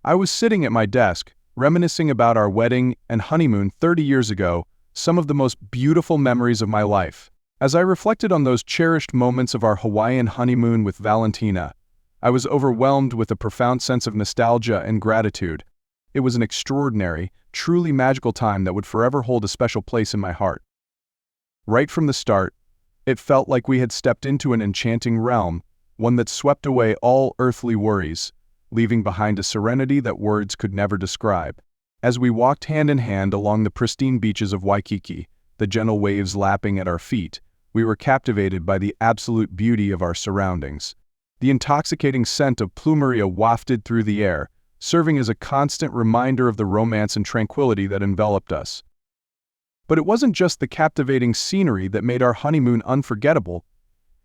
I was sitting at my desk, reminiscing about our wedding and honeymoon 30 years ago, some of the most beautiful memories of my life. As I reflected on those cherished moments of our Hawaiian honeymoon with Valentina, I was overwhelmed with a profound sense of nostalgia and gratitude. It was an extraordinary, truly magical time that would forever hold a special place in my heart. Right from the start, it felt like we had stepped into an enchanting realm, one that swept away all earthly worries, leaving behind a serenity that words could never describe. As we walked hand in hand along the pristine beaches of Waikiki, the gentle waves lapping at our feet, we were captivated by the absolute beauty of our surroundings. The intoxicating scent of plumeria wafted through the air, serving as a constant reminder of the romance and tranquility that enveloped us. But it wasn't just the captivating scenery that made our honeymoon unforgettable.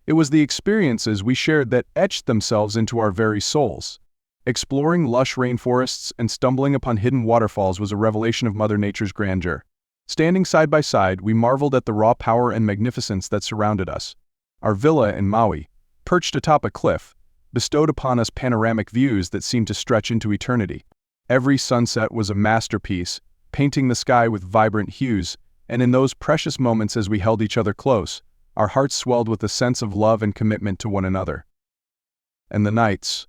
It was the experiences we shared that etched themselves into our very souls. Exploring lush rainforests and stumbling upon hidden waterfalls was a revelation of Mother Nature's grandeur. Standing side by side, we marveled at the raw power and magnificence that surrounded us. Our villa in Maui, perched atop a cliff, bestowed upon us panoramic views that seemed to stretch into eternity. Every sunset was a masterpiece, painting the sky with vibrant hues, and in those precious moments as we held each other close, our hearts swelled with a sense of love and commitment to one another. And the nights.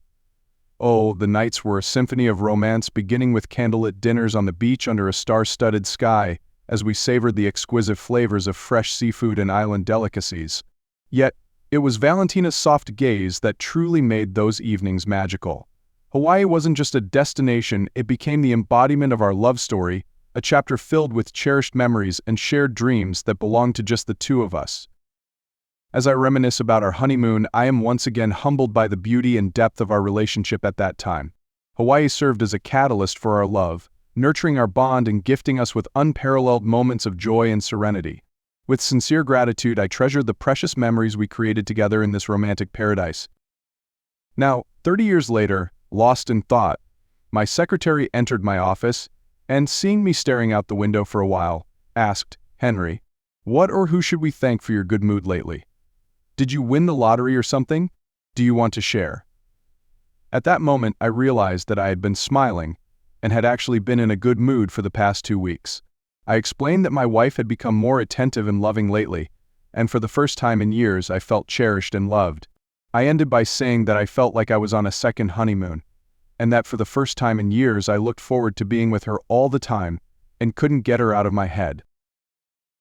Oh, the nights were a symphony of romance, beginning with candlelit dinners on the beach under a star-studded sky, as we savored the exquisite flavors of fresh seafood and island delicacies. Yet, it was Valentina's soft gaze that truly made those evenings magical. Hawaii wasn't just a destination, it became the embodiment of our love story, a chapter filled with cherished memories and shared dreams that belonged to just the two of us. As I reminisce about our honeymoon, I am once again humbled by the beauty and depth of our relationship at that time. Hawaii served as a catalyst for our love, nurturing our bond and gifting us with unparalleled moments of joy and serenity. With sincere gratitude, I treasure the precious memories we created together in this romantic paradise. Now, 30 years later, lost in thought, my secretary entered my office, and seeing me staring out the window for a while, asked, "Henry, what or who should we thank for your good mood lately? Did you win the lottery or something? Do you want to share?" At that moment, I realized that I had been smiling and had actually been in a good mood for the past 2 weeks. I explained that my wife had become more attentive and loving lately, and for the first time in years I felt cherished and loved. I ended by saying that I felt like I was on a second honeymoon, and that for the first time in years I looked forward to being with her all the time and couldn't get her out of my head.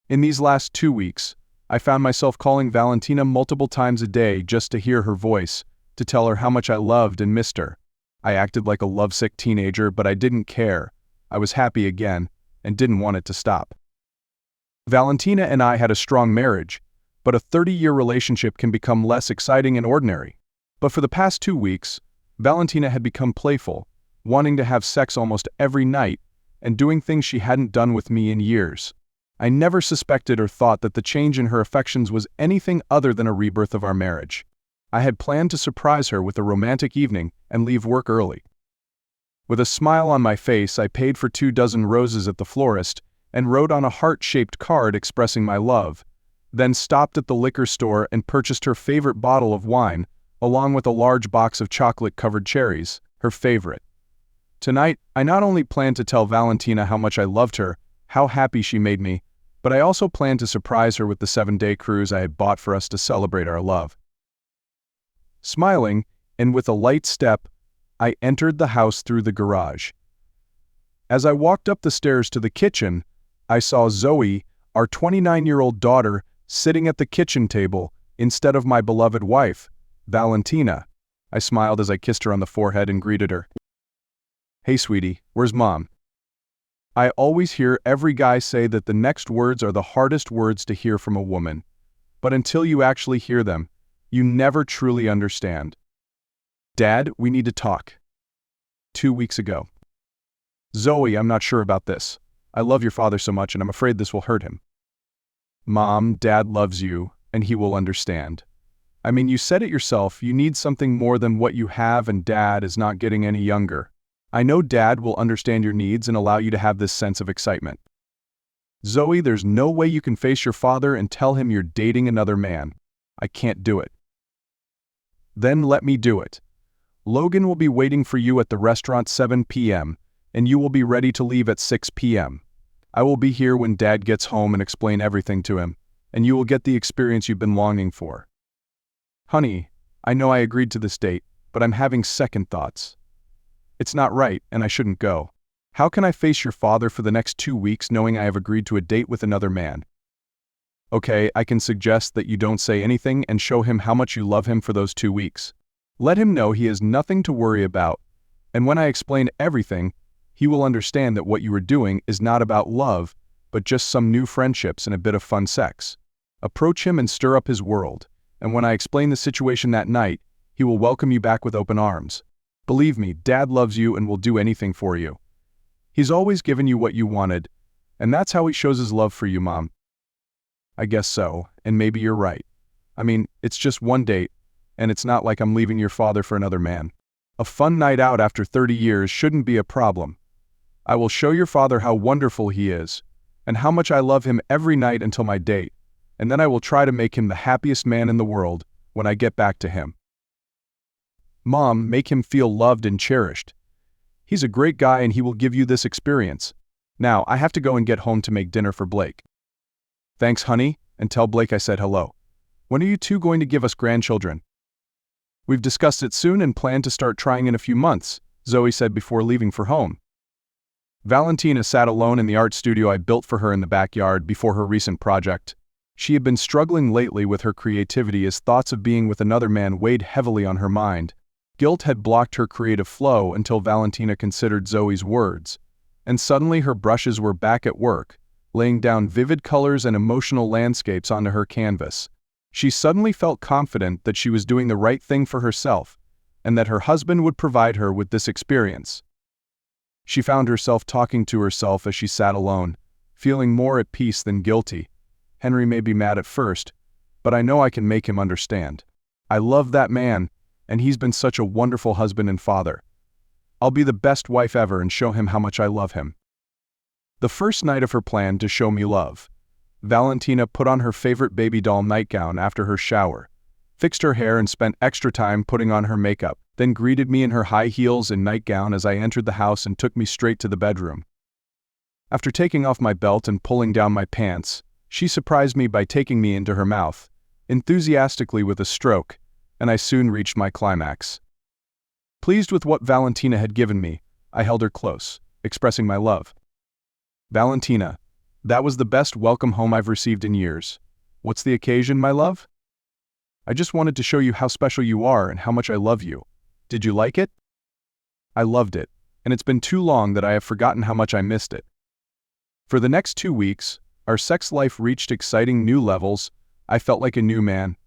In these last 2 weeks, I found myself calling Valentina multiple times a day just to hear her voice, to tell her how much I loved and missed her. I acted like a lovesick teenager, but I didn't care. I was happy again, and didn't want it to stop. Valentina and I had a strong marriage, but a 30-year relationship can become less exciting and ordinary. But for the past 2 weeks, Valentina had become playful, wanting to have sex almost every night, and doing things she hadn't done with me in years. I never suspected or thought that the change in her affections was anything other than a rebirth of our marriage. I had planned to surprise her with a romantic evening and leave work early. With a smile on my face, I paid for 24 roses at the florist and wrote on a heart-shaped card expressing my love, then stopped at the liquor store and purchased her favorite bottle of wine, along with a large box of chocolate-covered cherries, her favorite. Tonight, I not only planned to tell Valentina how much I loved her, how happy she made me, but I also planned to surprise her with the 7-day cruise I had bought for us to celebrate our love. Smiling, and with a light step, I entered the house through the garage. As I walked up the stairs to the kitchen, I saw Zoe, our 29-year-old daughter, sitting at the kitchen table instead of my beloved wife, Valentina. I smiled as I kissed her on the forehead and greeted her. "Hey sweetie, where's Mom?" I always hear every guy say that the next words are the hardest words to hear from a woman. But until you actually hear them, you never truly understand. "Dad, we need to talk." 2 weeks ago. "Zoe, I'm not sure about this. I love your father so much and I'm afraid this will hurt him." "Mom, Dad loves you, and he will understand. I mean, you said it yourself, you need something more than what you have and Dad is not getting any younger. I know Dad will understand your needs and allow you to have this sense of excitement." "Zoe, there's no way you can face your father and tell him you're dating another man. I can't do it." "Then let me do it. Logan will be waiting for you at the restaurant 7 p.m., and you will be ready to leave at 6 p.m. I will be here when Dad gets home and explain everything to him, and you will get the experience you've been longing for. Honey, I know I agreed to this date, but I'm having second thoughts. It's not right, and I shouldn't go. How can I face your father for the next 2 weeks knowing I have agreed to a date with another man? Okay, I can suggest that you don't say anything and show him how much you love him for those 2 weeks. Let him know he has nothing to worry about, and when I explain everything, he will understand that what you are doing is not about love, but just some new friendships and a bit of fun sex. Approach him and stir up his world, and when I explain the situation that night, he will welcome you back with open arms. Believe me, Dad loves you and will do anything for you. He's always given you what you wanted, and that's how he shows his love for you, Mom. I guess so, and maybe you're right. I mean, it's just one date, and it's not like I'm leaving your father for another man. A fun night out after 30 years shouldn't be a problem. I will show your father how wonderful he is, and how much I love him every night until my date, and then I will try to make him the happiest man in the world when I get back to him. Mom, make him feel loved and cherished. He's a great guy and he will give you this experience. Now, I have to go and get home to make dinner for Blake. Thanks, honey, and tell Blake I said hello. When are you two going to give us grandchildren? We've discussed it soon and plan to start trying in a few months, Zoe said before leaving for home. Valentina sat alone in the art studio I built for her in the backyard before her recent project. She had been struggling lately with her creativity as thoughts of being with another man weighed heavily on her mind. Guilt had blocked her creative flow until Valentina considered Zoe's words, and suddenly her brushes were back at work, laying down vivid colors and emotional landscapes onto her canvas. She suddenly felt confident that she was doing the right thing for herself, and that her husband would provide her with this experience. She found herself talking to herself as she sat alone, feeling more at peace than guilty. Henry may be mad at first, but I know I can make him understand. I love that man, and he's been such a wonderful husband and father. I'll be the best wife ever and show him how much I love him. The first night of her plan to show me love, Valentina put on her favorite baby doll nightgown after her shower, fixed her hair and spent extra time putting on her makeup, then greeted me in her high heels and nightgown as I entered the house and took me straight to the bedroom. After taking off my belt and pulling down my pants, she surprised me by taking me into her mouth, enthusiastically with a stroke, and I soon reached my climax. Pleased with what Valentina had given me, I held her close, expressing my love. Valentina, that was the best welcome home I've received in years. What's the occasion, my love? I just wanted to show you how special you are and how much I love you. Did you like it? I loved it, and it's been too long that I have forgotten how much I missed it. For the next 2 weeks, our sex life reached exciting new levels. I felt like a new man.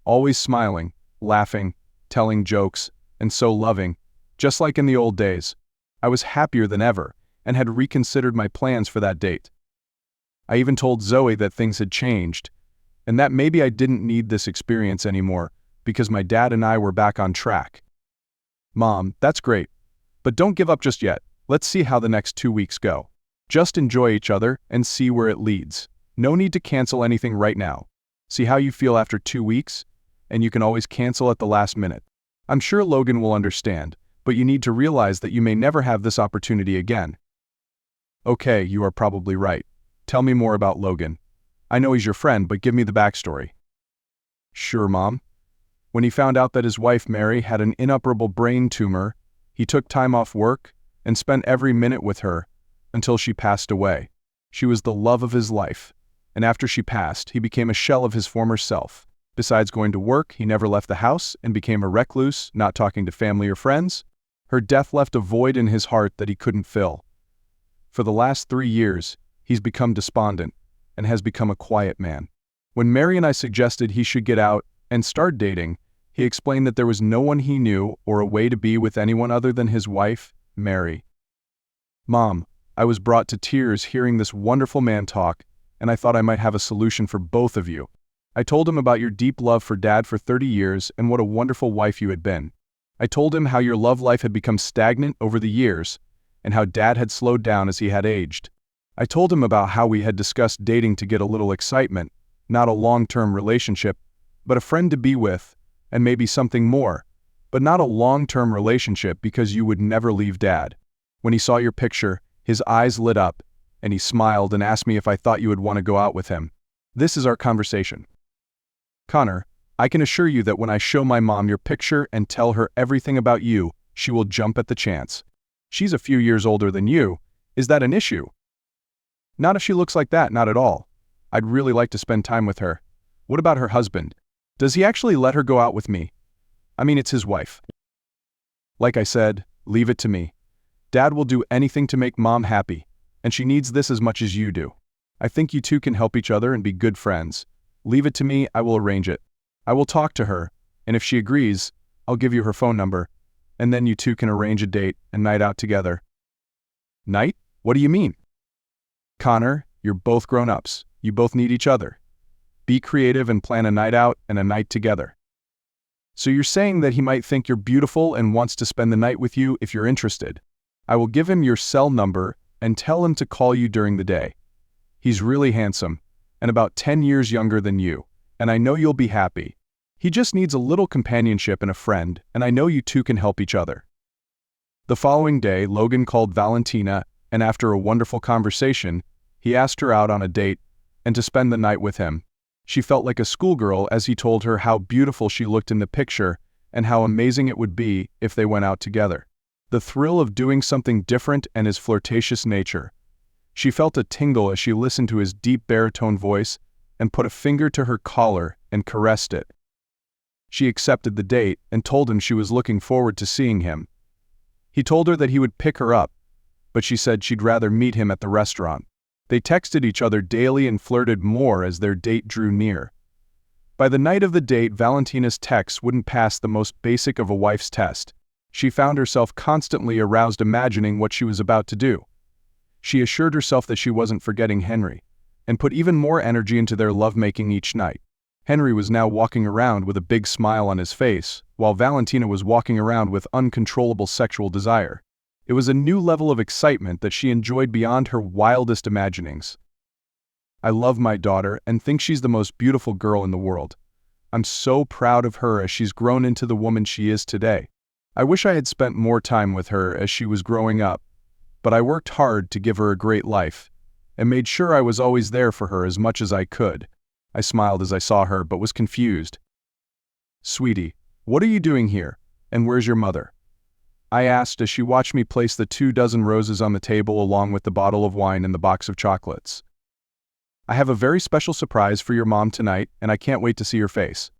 Always smiling, laughing, telling jokes, and so loving, just like in the old days. I was happier than ever, and had reconsidered my plans for that date. I even told Zoe that things had changed, and that maybe I didn't need this experience anymore, because my dad and I were back on track. Mom, that's great, but don't give up just yet. Let's see how the next 2 weeks go. Just enjoy each other and see where it leads. No need to cancel anything right now. See how you feel after 2 weeks, and you can always cancel at the last minute. I'm sure Logan will understand, but you need to realize that you may never have this opportunity again. Okay, you are probably right. Tell me more about Logan. I know he's your friend, but give me the backstory. Sure, Mom. When he found out that his wife Mary had an inoperable brain tumor, he took time off work and spent every minute with her until she passed away. She was the love of his life, and after she passed, he became a shell of his former self. Besides going to work, he never left the house and became a recluse, not talking to family or friends. Her death left a void in his heart that he couldn't fill. For the last 3 years, he's become despondent and has become a quiet man. When Mary and I suggested he should get out and start dating, he explained that there was no one he knew or a way to be with anyone other than his wife, Mary. Mom, I was brought to tears hearing this wonderful man talk, and I thought I might have a solution for both of you. I told him about your deep love for Dad for 30 years and what a wonderful wife you had been. I told him how your love life had become stagnant over the years, and how Dad had slowed down as he had aged. I told him about how we had discussed dating to get a little excitement, not a long-term relationship, but a friend to be with, and maybe something more, but not a long-term relationship because you would never leave Dad. When he saw your picture, his eyes lit up, and he smiled and asked me if I thought you would want to go out with him. This is our conversation. Connor, I can assure you that when I show my mom your picture and tell her everything about you, she will jump at the chance. She's a few years older than you. Is that an issue? Not if she looks like that, not at all. I'd really like to spend time with her. What about her husband? Does he actually let her go out with me? I mean, it's his wife. Like I said, leave it to me. Dad will do anything to make Mom happy, and she needs this as much as you do. I think you two can help each other and be good friends. Leave it to me, I will arrange it. I will talk to her, and if she agrees, I'll give you her phone number, and then you two can arrange a date and night out together. Night? What do you mean? Connor, you're both grown-ups. You both need each other. Be creative and plan a night out and a night together. So you're saying that he might think you're beautiful and wants to spend the night with you if you're interested. I will give him your cell number and tell him to call you during the day. He's really handsome, and about 10 years younger than you, and I know you'll be happy. He just needs a little companionship and a friend, and I know you two can help each other. The following day, Logan called Valentina, and after a wonderful conversation, he asked her out on a date and to spend the night with him. She felt like a schoolgirl as he told her how beautiful she looked in the picture and how amazing it would be if they went out together. The thrill of doing something different and his flirtatious nature. She felt a tingle as she listened to his deep baritone voice and put a finger to her collar and caressed it. She accepted the date and told him she was looking forward to seeing him. He told her that he would pick her up, but she said she'd rather meet him at the restaurant. They texted each other daily and flirted more as their date drew near. By the night of the date, Valentina's texts wouldn't pass the most basic of a wife's test. She found herself constantly aroused imagining what she was about to do. She assured herself that she wasn't forgetting Henry, and put even more energy into their lovemaking each night. Henry was now walking around with a big smile on his face, while Valentina was walking around with uncontrollable sexual desire. It was a new level of excitement that she enjoyed beyond her wildest imaginings. I love my daughter and think she's the most beautiful girl in the world. I'm so proud of her as she's grown into the woman she is today. I wish I had spent more time with her as she was growing up, but I worked hard to give her a great life, and made sure I was always there for her as much as I could. I smiled as I saw her, but was confused. Sweetie, what are you doing here, and where's your mother? I asked as she watched me place the 24 roses on the table along with the bottle of wine and the box of chocolates. I have a very special surprise for your mom tonight, and I can't wait to see her face.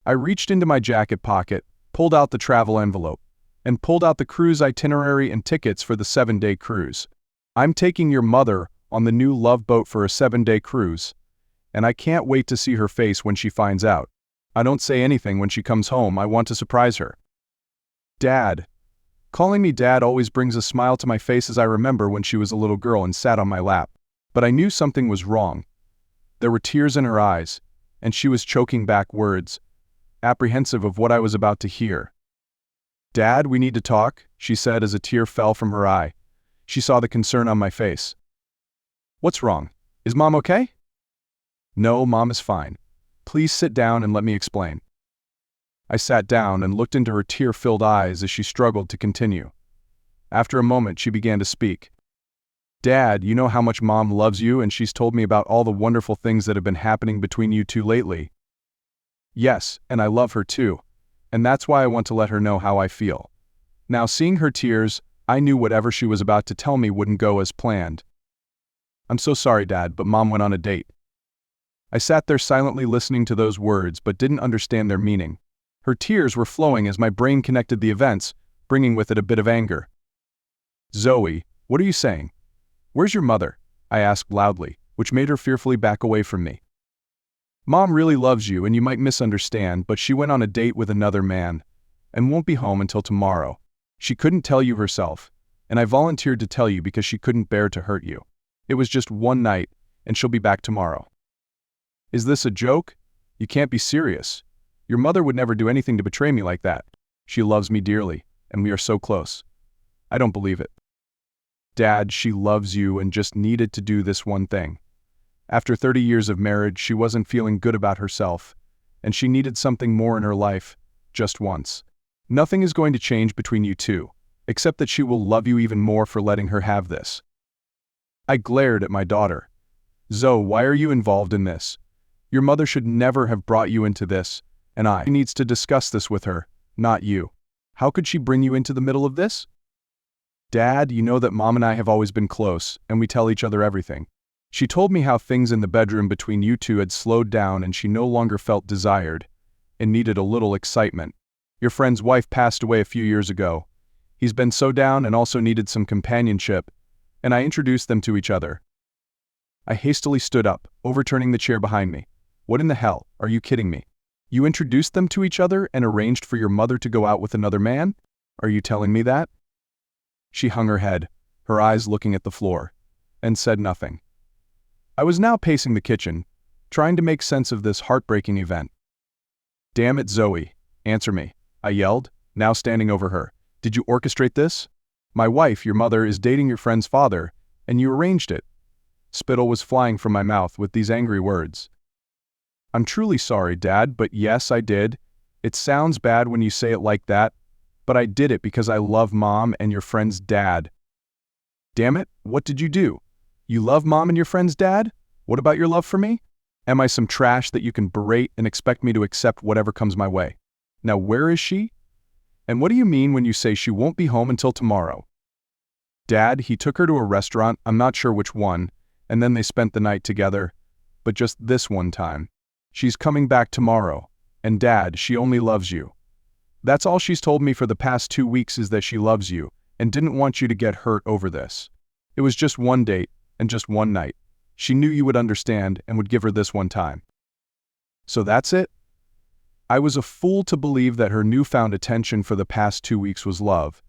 I reached into my jacket pocket, pulled out the travel envelope, and pulled out the cruise itinerary and tickets for the 7-day cruise. I'm taking your mother on the new Love Boat for a 7-day cruise, and I can't wait to see her face when she finds out. I don't say anything when she comes home. I want to surprise her. Dad. Calling me Dad always brings a smile to my face as I remember when she was a little girl and sat on my lap. But I knew something was wrong. There were tears in her eyes, and she was choking back words, apprehensive of what I was about to hear. Dad, we need to talk, she said as a tear fell from her eye. She saw the concern on my face. What's wrong? Is Mom okay? No, Mom is fine. Please sit down and let me explain. I sat down and looked into her tear-filled eyes as she struggled to continue. After a moment, she began to speak. Dad, you know how much Mom loves you, and she's told me about all the wonderful things that have been happening between you two lately. Yes, and I love her too, and that's why I want to let her know how I feel. Now, seeing her tears, I knew whatever she was about to tell me wouldn't go as planned. I'm so sorry, Dad, but Mom went on a date. I sat there silently listening to those words, but didn't understand their meaning. Her tears were flowing as my brain connected the events, bringing with it a bit of anger. Zoe, what are you saying? Where's your mother? I asked loudly, which made her fearfully back away from me. Mom really loves you, and you might misunderstand, but she went on a date with another man, and won't be home until tomorrow. She couldn't tell you herself, and I volunteered to tell you because she couldn't bear to hurt you. It was just one night, and she'll be back tomorrow. Is this a joke? You can't be serious. Your mother would never do anything to betray me like that. She loves me dearly, and we are so close. I don't believe it. Dad, she loves you and just needed to do this one thing. After 30 years of marriage, she wasn't feeling good about herself, and she needed something more in her life, just once. Nothing is going to change between you two, except that she will love you even more for letting her have this. I glared at my daughter. Zoe, why are you involved in this? Your mother should never have brought you into this, and I needs to discuss this with her, not you. How could she bring you into the middle of this? Dad, you know that Mom and I have always been close, and we tell each other everything. She told me how things in the bedroom between you two had slowed down and she no longer felt desired and needed a little excitement. Your friend's wife passed away a few years ago. He's been so down and also needed some companionship, and I introduced them to each other. I hastily stood up, overturning the chair behind me. What in the hell? Are you kidding me? You introduced them to each other and arranged for your mother to go out with another man? Are you telling me that? She hung her head, her eyes looking at the floor, and said nothing. I was now pacing the kitchen, trying to make sense of this heartbreaking event. Damn it, Zoe, answer me, I yelled, now standing over her. Did you orchestrate this? My wife, your mother, is dating your friend's father, and you arranged it. Spittle was flying from my mouth with these angry words. I'm truly sorry, Dad, but yes, I did. It sounds bad when you say it like that, but I did it because I love Mom and your friend's dad. Damn it, what did you do? You love Mom and your friend's dad? What about your love for me? Am I some trash that you can berate and expect me to accept whatever comes my way? Now where is she? And what do you mean when you say she won't be home until tomorrow? Dad, he took her to a restaurant, I'm not sure which one, and then they spent the night together, but just this one time. She's coming back tomorrow, and Dad, she only loves you. That's all she's told me for the past 2 weeks is that she loves you and didn't want you to get hurt over this. It was just one date and just one night. She knew you would understand and would give her this one time. So that's it? I was a fool to believe that her newfound attention for the past 2 weeks was love.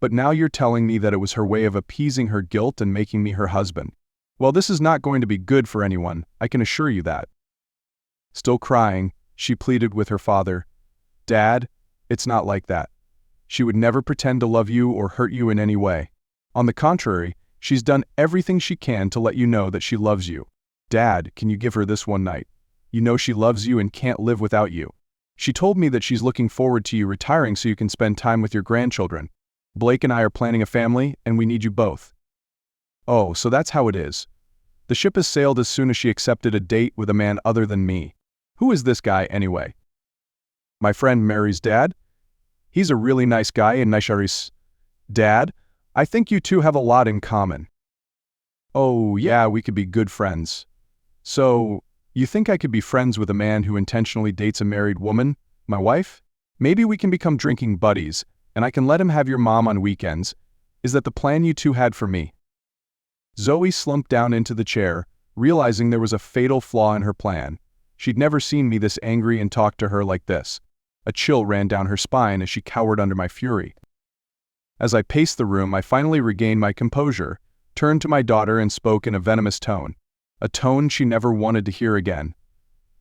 But now you're telling me that it was her way of appeasing her guilt and making me her husband. Well, this is not going to be good for anyone, I can assure you that. Still crying, she pleaded with her father. Dad, it's not like that. She would never pretend to love you or hurt you in any way. On the contrary, she's done everything she can to let you know that she loves you. Dad, can you give her this one night? You know she loves you and can't live without you. She told me that she's looking forward to you retiring so you can spend time with your grandchildren. Blake and I are planning a family, and we need you both. Oh, so that's how it is. The ship has sailed as soon as she accepted a date with a man other than me. Who is this guy, anyway? My friend Mary's dad? He's a really nice guy and nice. Dad, I think you two have a lot in common. Oh, yeah, we could be good friends. So, you think I could be friends with a man who intentionally dates a married woman, my wife? Maybe we can become drinking buddies, and I can let him have your mom on weekends. Is that the plan you two had for me? Zoe slumped down into the chair, realizing there was a fatal flaw in her plan. She'd never seen me this angry and talk to her like this. A chill ran down her spine as she cowered under my fury. As I paced the room, I finally regained my composure, turned to my daughter and spoke in a venomous tone. A tone she never wanted to hear again.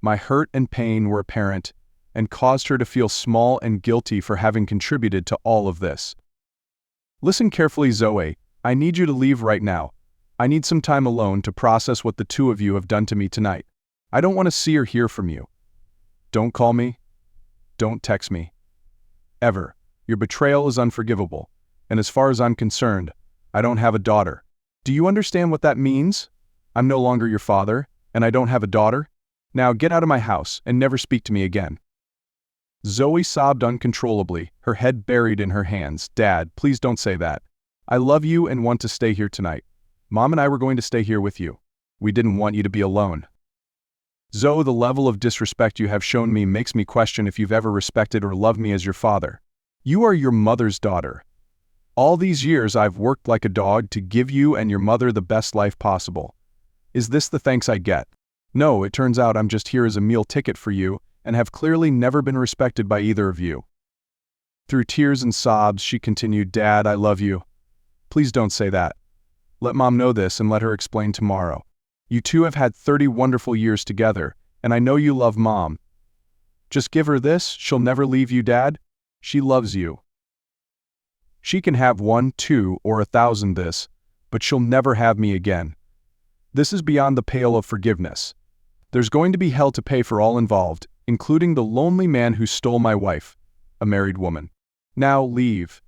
My hurt and pain were apparent, and caused her to feel small and guilty for having contributed to all of this. Listen carefully, Zoe. I need you to leave right now. I need some time alone to process what the two of you have done to me tonight. I don't want to see or hear from you. Don't call me. Don't text me. Ever. Your betrayal is unforgivable, and as far as I'm concerned, I don't have a daughter. Do you understand what that means? I'm no longer your father, and I don't have a daughter. Now get out of my house and never speak to me again. Zoe sobbed uncontrollably, her head buried in her hands. Dad, please don't say that. I love you and want to stay here tonight. Mom and I were going to stay here with you. We didn't want you to be alone. Zoe, the level of disrespect you have shown me makes me question if you've ever respected or loved me as your father. You are your mother's daughter. All these years I've worked like a dog to give you and your mother the best life possible. Is this the thanks I get? No, it turns out I'm just here as a meal ticket for you and have clearly never been respected by either of you. Through tears and sobs, she continued, Dad, I love you. Please don't say that. Let Mom know this and let her explain tomorrow. You two have had 30 wonderful years together, and I know you love Mom. Just give her this, she'll never leave you, Dad. She loves you. She can have 1, 2, or 1,000 this, but she'll never have me again. This is beyond the pale of forgiveness. There's going to be hell to pay for all involved, including the lonely man who stole my wife, a married woman. Now leave.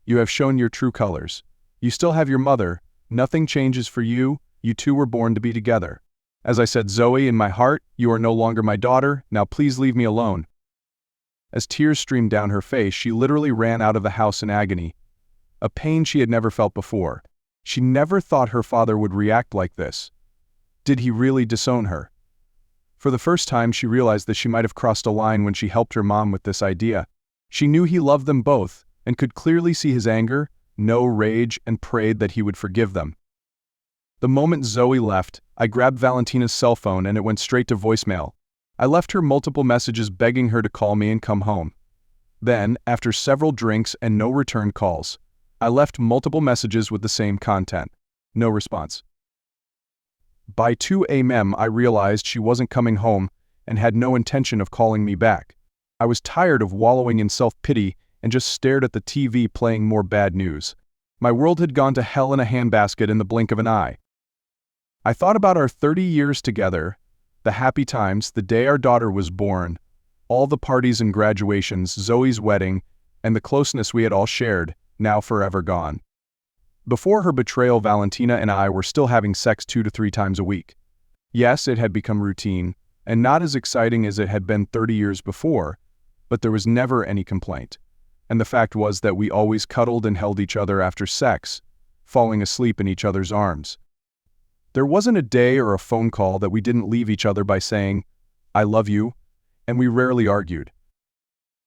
You have shown your true colors. You still have your mother. Nothing changes for you. You two were born to be together. As I said, Zoe, in my heart, you are no longer my daughter. Now please leave me alone." As tears streamed down her face, she literally ran out of the house in agony, a pain she had never felt before. She never thought her father would react like this. Did he really disown her? For the first time, she realized that she might have crossed a line when she helped her mom with this idea. She knew he loved them both, and could clearly see his anger, no rage, and prayed that he would forgive them. The moment Zoe left, I grabbed Valentina's cell phone and it went straight to voicemail. I left her multiple messages begging her to call me and come home. Then, after several drinks and no return calls, I left multiple messages with the same content. No response. By 2 a.m. I realized she wasn't coming home and had no intention of calling me back. I was tired of wallowing in self-pity and just stared at the TV playing more bad news. My world had gone to hell in a handbasket in the blink of an eye. I thought about our 30 years together, the happy times, the day our daughter was born, all the parties and graduations, Zoe's wedding, and the closeness we had all shared, now forever gone. Before her betrayal, Valentina and I were still having sex 2 to 3 times a week. Yes, it had become routine, and not as exciting as it had been 30 years before, but there was never any complaint. And the fact was that we always cuddled and held each other after sex, falling asleep in each other's arms. There wasn't a day or a phone call that we didn't leave each other by saying, "I love you," and we rarely argued.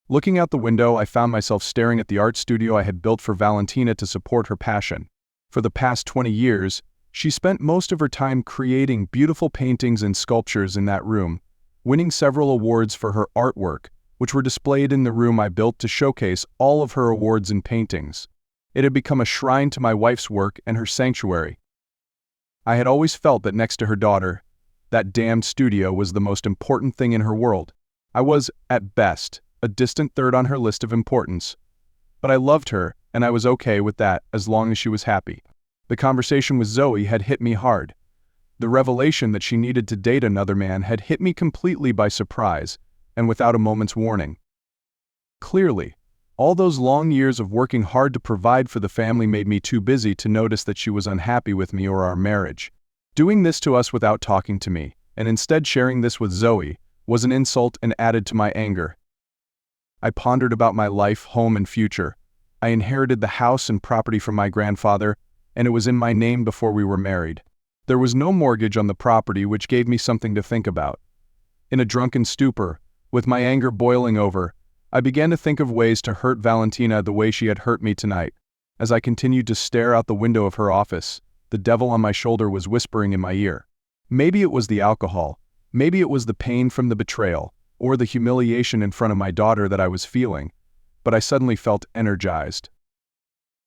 Looking out the window, I found myself staring at the art studio I had built for Valentina to support her passion. For the past 20 years, she spent most of her time creating beautiful paintings and sculptures in that room, winning several awards for her artwork, which were displayed in the room I built to showcase all of her awards and paintings. It had become a shrine to my wife's work and her sanctuary. I had always felt that next to her daughter, that damned studio was the most important thing in her world. I was, at best, a distant third on her list of importance. But I loved her, and I was okay with that as long as she was happy. The conversation with Zoe had hit me hard. The revelation that she needed to date another man had hit me completely by surprise, and without a moment's warning. Clearly, all those long years of working hard to provide for the family made me too busy to notice that she was unhappy with me or our marriage. Doing this to us without talking to me, and instead sharing this with Zoe, was an insult and added to my anger. I pondered about my life, home, and future. I inherited the house and property from my grandfather, and it was in my name before we were married. There was no mortgage on the property, which gave me something to think about. In a drunken stupor, with my anger boiling over, I began to think of ways to hurt Valentina the way she had hurt me tonight. As I continued to stare out the window of her office, the devil on my shoulder was whispering in my ear. Maybe it was the alcohol, maybe it was the pain from the betrayal, or the humiliation in front of my daughter that I was feeling, but I suddenly felt energized.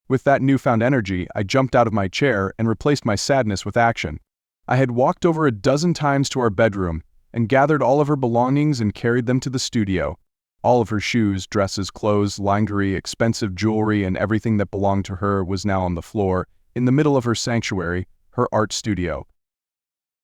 With that newfound energy, I jumped out of my chair and replaced my sadness with action. I had walked over a dozen times to our bedroom and gathered all of her belongings and carried them to the studio. All of her shoes, dresses, clothes, lingerie, expensive jewelry, and everything that belonged to her was now on the floor, in the middle of her sanctuary, her art studio.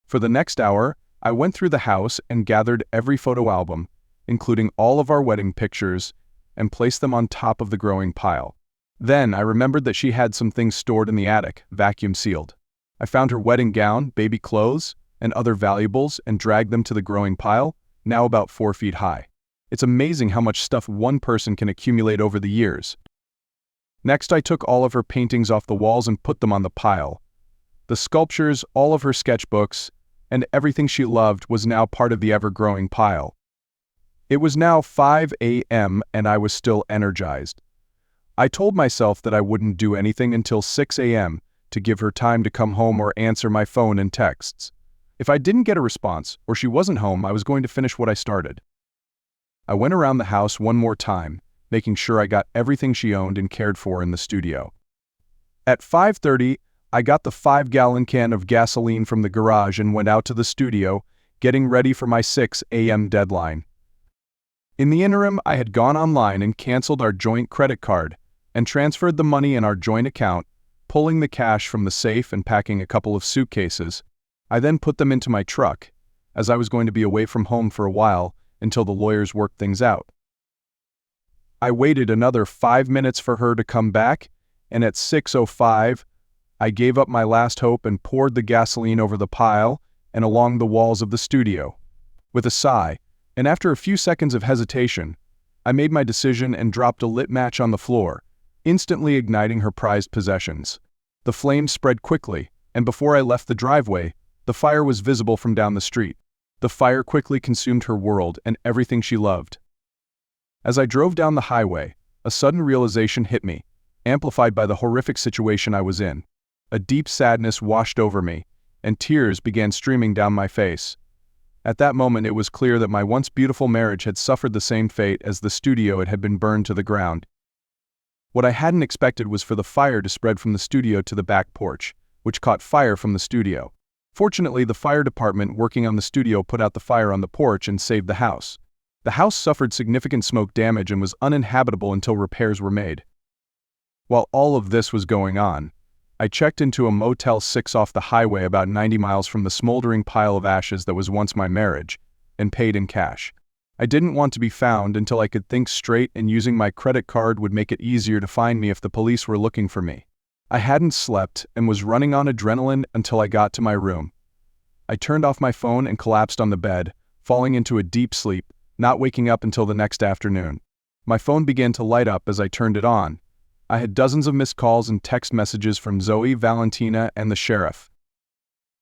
For the next hour, I went through the house and gathered every photo album, including all of our wedding pictures, and placed them on top of the growing pile. Then I remembered that she had some things stored in the attic, vacuum-sealed. I found her wedding gown, baby clothes, and other valuables and dragged them to the growing pile, now about 4 feet high. It's amazing how much stuff one person can accumulate over the years. Next, I took all of her paintings off the walls and put them on the pile. The sculptures, all of her sketchbooks, and everything she loved was now part of the ever-growing pile. It was now 5 a.m. and I was still energized. I told myself that I wouldn't do anything until 6 a.m. to give her time to come home or answer my phone and texts. If I didn't get a response, or she wasn't home, I was going to finish what I started. I went around the house one more time, making sure I got everything she owned and cared for in the studio. At 5:30, I got the 5-gallon can of gasoline from the garage and went out to the studio, getting ready for my 6 a.m. deadline. In the interim, I had gone online and canceled our joint credit card and transferred the money in our joint account, pulling the cash from the safe and packing a couple of suitcases. I then put them into my truck, as I was going to be away from home for a while until the lawyers worked things out. I waited another 5 minutes for her to come back, and at 6:05, I gave up my last hope and poured the gasoline over the pile and along the walls of the studio. With a sigh, and after a few seconds of hesitation, I made my decision and dropped a lit match on the floor, instantly igniting her prized possessions. The flames spread quickly, and before I left the driveway, the fire was visible from down the street. The fire quickly consumed her world and everything she loved. As I drove down the highway, a sudden realization hit me, amplified by the horrific situation I was in. A deep sadness washed over me, and tears began streaming down my face. At that moment, it was clear that my once beautiful marriage had suffered the same fate as the studio it had been burned to the ground. What I hadn't expected was for the fire to spread from the studio to the back porch, which caught fire from the studio. Fortunately, the fire department working on the studio put out the fire on the porch and saved the house. The house suffered significant smoke damage and was uninhabitable until repairs were made. While all of this was going on, I checked into a Motel 6 off the highway about 90 miles from the smoldering pile of ashes that was once my marriage, and paid in cash. I didn't want to be found until I could think straight, and using my credit card would make it easier to find me if the police were looking for me. I hadn't slept and was running on adrenaline until I got to my room. I turned off my phone and collapsed on the bed, falling into a deep sleep, not waking up until the next afternoon. My phone began to light up as I turned it on. I had dozens of missed calls and text messages from Zoe, Valentina, and the sheriff.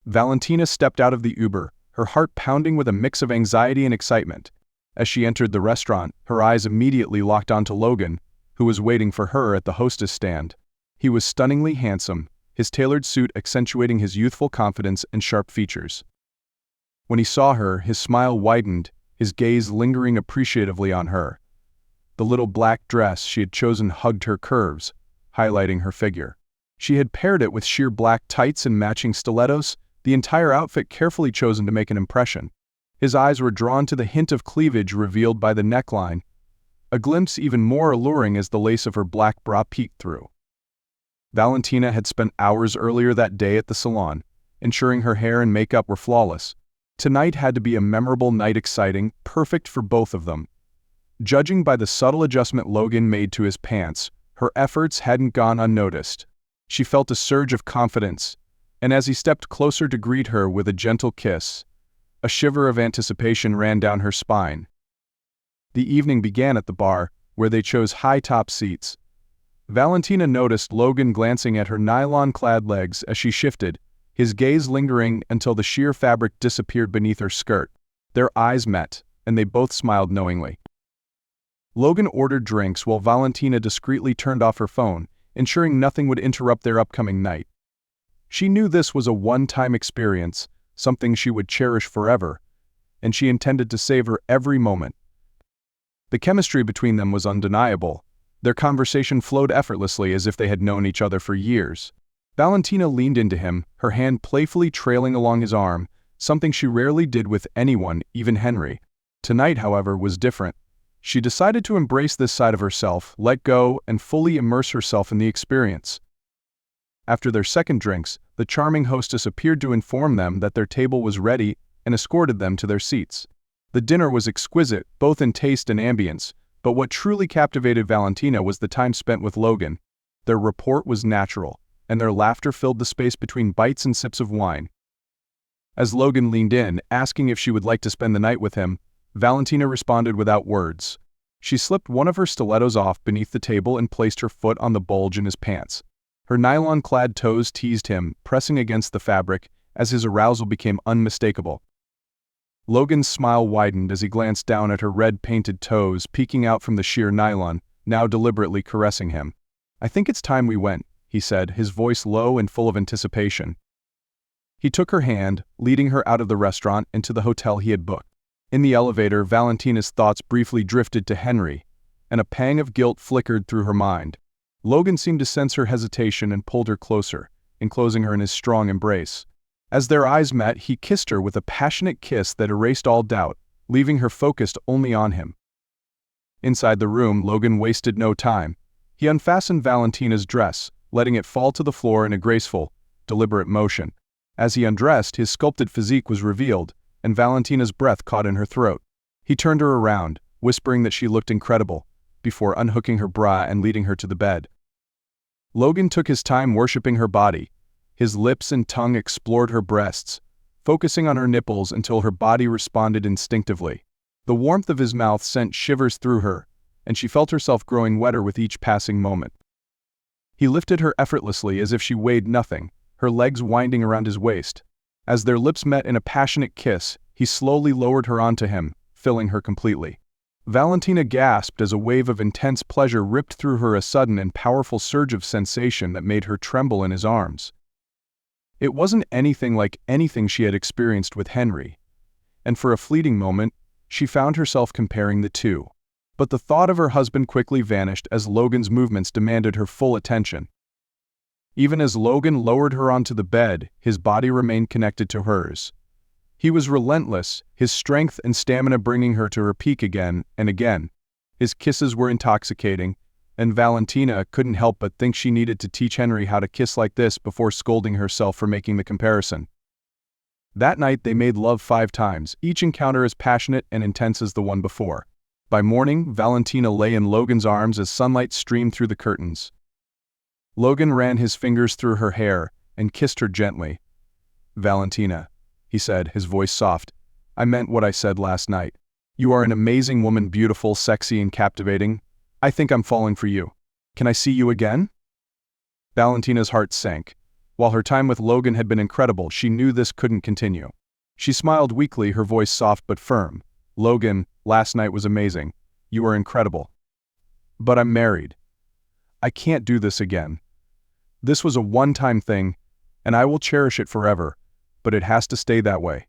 Valentina stepped out of the Uber, her heart pounding with a mix of anxiety and excitement. As she entered the restaurant, her eyes immediately locked onto Logan, who was waiting for her at the hostess stand. He was stunningly handsome, his tailored suit accentuating his youthful confidence and sharp features. When he saw her, his smile widened, his gaze lingering appreciatively on her. The little black dress she had chosen hugged her curves, highlighting her figure. She had paired it with sheer black tights and matching stilettos, the entire outfit carefully chosen to make an impression. His eyes were drawn to the hint of cleavage revealed by the neckline, a glimpse even more alluring as the lace of her black bra peeked through. Valentina had spent hours earlier that day at the salon, ensuring her hair and makeup were flawless. Tonight had to be a memorable night, exciting, perfect for both of them. Judging by the subtle adjustment Logan made to his pants, her efforts hadn't gone unnoticed. She felt a surge of confidence, and as he stepped closer to greet her with a gentle kiss, a shiver of anticipation ran down her spine. The evening began at the bar, where they chose high-top seats. Valentina noticed Logan glancing at her nylon-clad legs as she shifted, his gaze lingering until the sheer fabric disappeared beneath her skirt. Their eyes met, and they both smiled knowingly. Logan ordered drinks while Valentina discreetly turned off her phone, ensuring nothing would interrupt their upcoming night. She knew this was a one-time experience, something she would cherish forever, and she intended to savor every moment. The chemistry between them was undeniable. Their conversation flowed effortlessly as if they had known each other for years. Valentina leaned into him, her hand playfully trailing along his arm, something she rarely did with anyone, even Henry. Tonight, however, was different. She decided to embrace this side of herself, let go, and fully immerse herself in the experience. After their second drinks, the charming hostess appeared to inform them that their table was ready and escorted them to their seats. The dinner was exquisite, both in taste and ambience, but what truly captivated Valentina was the time spent with Logan. Their rapport was natural, and their laughter filled the space between bites and sips of wine. As Logan leaned in, asking if she would like to spend the night with him, Valentina responded without words. She slipped one of her stilettos off beneath the table and placed her foot on the bulge in his pants. Her nylon-clad toes teased him, pressing against the fabric, as his arousal became unmistakable. Logan's smile widened as he glanced down at her red-painted toes peeking out from the sheer nylon, now deliberately caressing him. "I think it's time we went," he said, his voice low and full of anticipation. He took her hand, leading her out of the restaurant and to the hotel he had booked. In the elevator, Valentina's thoughts briefly drifted to Henry, and a pang of guilt flickered through her mind. Logan seemed to sense her hesitation and pulled her closer, enclosing her in his strong embrace. As their eyes met, he kissed her with a passionate kiss that erased all doubt, leaving her focused only on him. Inside the room, Logan wasted no time. He unfastened Valentina's dress, letting it fall to the floor in a graceful, deliberate motion. As he undressed, his sculpted physique was revealed, and Valentina's breath caught in her throat. He turned her around, whispering that she looked incredible, before unhooking her bra and leading her to the bed. Logan took his time worshiping her body. His lips and tongue explored her breasts, focusing on her nipples until her body responded instinctively. The warmth of his mouth sent shivers through her, and she felt herself growing wetter with each passing moment. He lifted her effortlessly as if she weighed nothing, her legs winding around his waist. As their lips met in a passionate kiss, he slowly lowered her onto him, filling her completely. Valentina gasped as a wave of intense pleasure ripped through her, a sudden and powerful surge of sensation that made her tremble in his arms. It wasn't anything like anything she had experienced with Henry, and for a fleeting moment, she found herself comparing the two. But the thought of her husband quickly vanished as Logan's movements demanded her full attention. Even as Logan lowered her onto the bed, his body remained connected to hers. He was relentless, his strength and stamina bringing her to her peak again and again. His kisses were intoxicating, and Valentina couldn't help but think she needed to teach Henry how to kiss like this before scolding herself for making the comparison. That night they made love 5 times, each encounter as passionate and intense as the one before. By morning, Valentina lay in Logan's arms as sunlight streamed through the curtains. Logan ran his fingers through her hair and kissed her gently. "Valentina," he said, his voice soft, "I meant what I said last night. You are an amazing woman, beautiful, sexy, and captivating. I think I'm falling for you. Can I see you again?" Valentina's heart sank. While her time with Logan had been incredible, she knew this couldn't continue. She smiled weakly, her voice soft but firm. "Logan, last night was amazing. You are incredible. But I'm married. I can't do this again. This was a one-time thing, and I will cherish it forever, but it has to stay that way."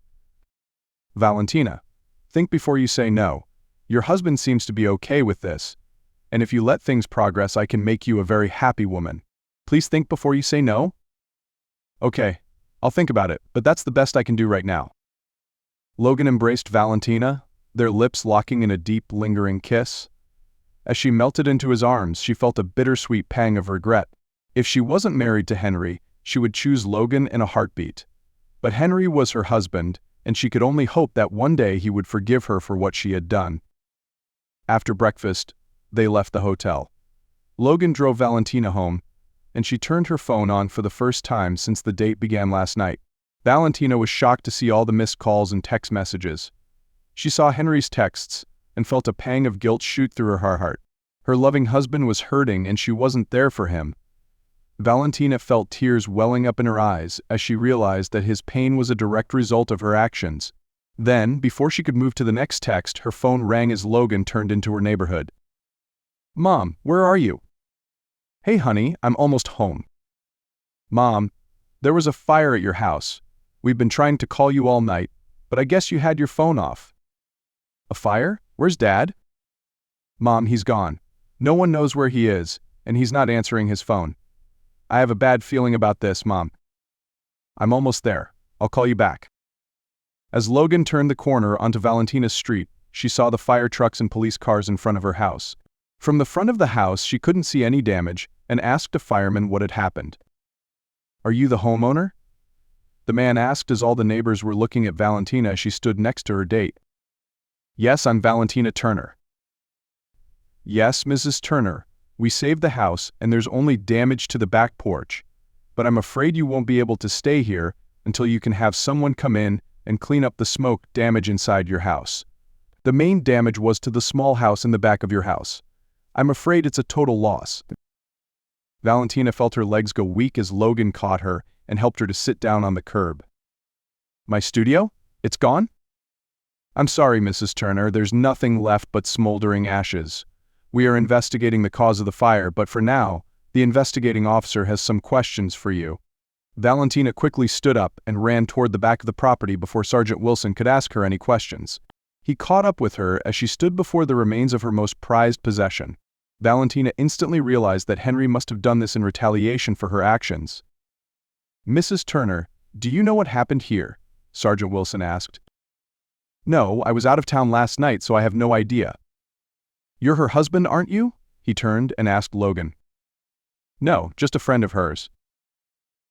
"Valentina, think before you say no. Your husband seems to be okay with this, and if you let things progress, I can make you a very happy woman. Please think before you say no." "Okay, I'll think about it, but that's the best I can do right now." Logan embraced Valentina, their lips locking in a deep, lingering kiss. As she melted into his arms, she felt a bittersweet pang of regret. If she wasn't married to Henry, she would choose Logan in a heartbeat. But Henry was her husband, and she could only hope that one day he would forgive her for what she had done. After breakfast, they left the hotel. Logan drove Valentina home, and she turned her phone on for the first time since the date began last night. Valentina was shocked to see all the missed calls and text messages. She saw Henry's texts and felt a pang of guilt shoot through her heart. Her loving husband was hurting and she wasn't there for him. Valentina felt tears welling up in her eyes as she realized that his pain was a direct result of her actions. Then, before she could move to the next text, her phone rang as Logan turned into her neighborhood. "Mom, where are you?" "Hey honey, I'm almost home." "Mom, there was a fire at your house. We've been trying to call you all night, but I guess you had your phone off." "A fire? Where's Dad?" "Mom, he's gone. No one knows where he is, and he's not answering his phone. I have a bad feeling about this, Mom." "I'm almost there. I'll call you back." As Logan turned the corner onto Valentina's street, she saw the fire trucks and police cars in front of her house. From the front of the house, she couldn't see any damage and asked a fireman what had happened. "Are you the homeowner?" the man asked as all the neighbors were looking at Valentina as she stood next to her date. "Yes, I'm Valentina Turner." "Yes, Mrs. Turner. We saved the house and there's only damage to the back porch, but I'm afraid you won't be able to stay here until you can have someone come in and clean up the smoke damage inside your house. The main damage was to the small house in the back of your house. I'm afraid it's a total loss." Valentina felt her legs go weak as Logan caught her and helped her to sit down on the curb. "My studio? It's gone?" "I'm sorry, Mrs. Turner, there's nothing left but smoldering ashes. We are investigating the cause of the fire, but for now, the investigating officer has some questions for you." Valentina quickly stood up and ran toward the back of the property before Sergeant Wilson could ask her any questions. He caught up with her as she stood before the remains of her most prized possession. Valentina instantly realized that Henry must have done this in retaliation for her actions. "Mrs. Turner, do you know what happened here?" Sergeant Wilson asked. "No, I was out of town last night, so I have no idea." "You're her husband, aren't you?" he turned and asked Logan. "No, just a friend of hers."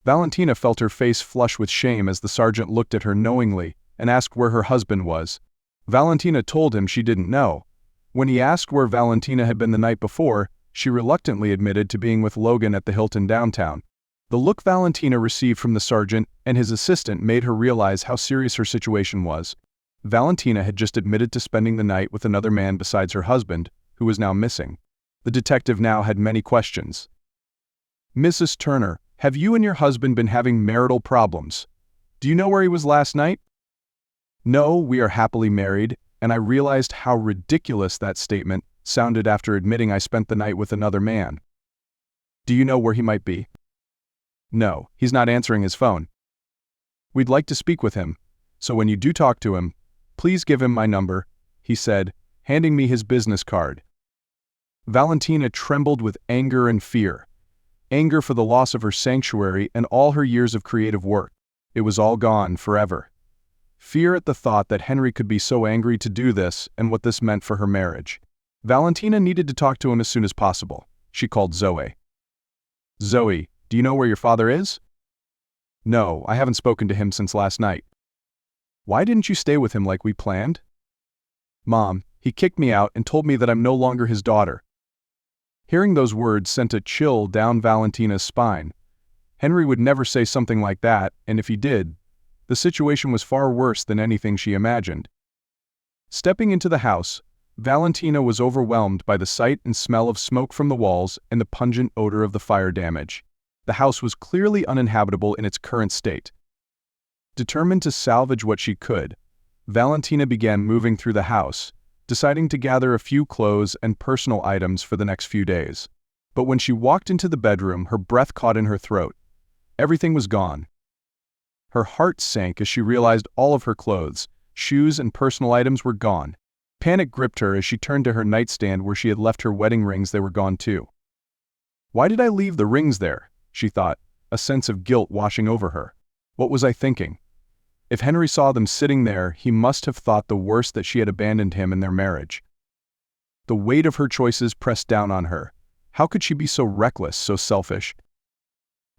Valentina felt her face flush with shame as the sergeant looked at her knowingly and asked where her husband was. Valentina told him she didn't know, When he asked where Valentina had been the night before, she reluctantly admitted to being with Logan at the Hilton downtown. The look Valentina received from the sergeant and his assistant made her realize how serious her situation was. Valentina had just admitted to spending the night with another man besides her husband, who was now missing. The detective now had many questions. "Mrs. Turner, have you and your husband been having marital problems? Do you know where he was last night?" "No, we are happily married," and I realized how ridiculous that statement sounded after admitting I spent the night with another man. "Do you know where he might be?" "No, he's not answering his phone." "We'd like to speak with him, so when you do talk to him, please give him my number," he said, handing me his business card. Valentina trembled with anger and fear. Anger for the loss of her sanctuary and all her years of creative work. It was all gone forever. Fear at the thought that Henry could be so angry to do this and what this meant for her marriage. Valentina needed to talk to him as soon as possible. She called Zoe. "Zoe, do you know where your father is?" "No, I haven't spoken to him since last night." "Why didn't you stay with him like we planned?" "Mom, he kicked me out and told me that I'm no longer his daughter." Hearing those words sent a chill down Valentina's spine. Henry would never say something like that, and if he did, the situation was far worse than anything she imagined. Stepping into the house, Valentina was overwhelmed by the sight and smell of smoke from the walls and the pungent odor of the fire damage. The house was clearly uninhabitable in its current state. Determined to salvage what she could, Valentina began moving through the house, deciding to gather a few clothes and personal items for the next few days. But when she walked into the bedroom, her breath caught in her throat. Everything was gone. Her heart sank as she realized all of her clothes, shoes, and personal items were gone. Panic gripped her as she turned to her nightstand where she had left her wedding rings. They were gone too. "Why did I leave the rings there?" she thought, a sense of guilt washing over her. What was I thinking? If Henry saw them sitting there, he must have thought the worst, that she had abandoned him in their marriage. The weight of her choices pressed down on her. How could she be so reckless, so selfish?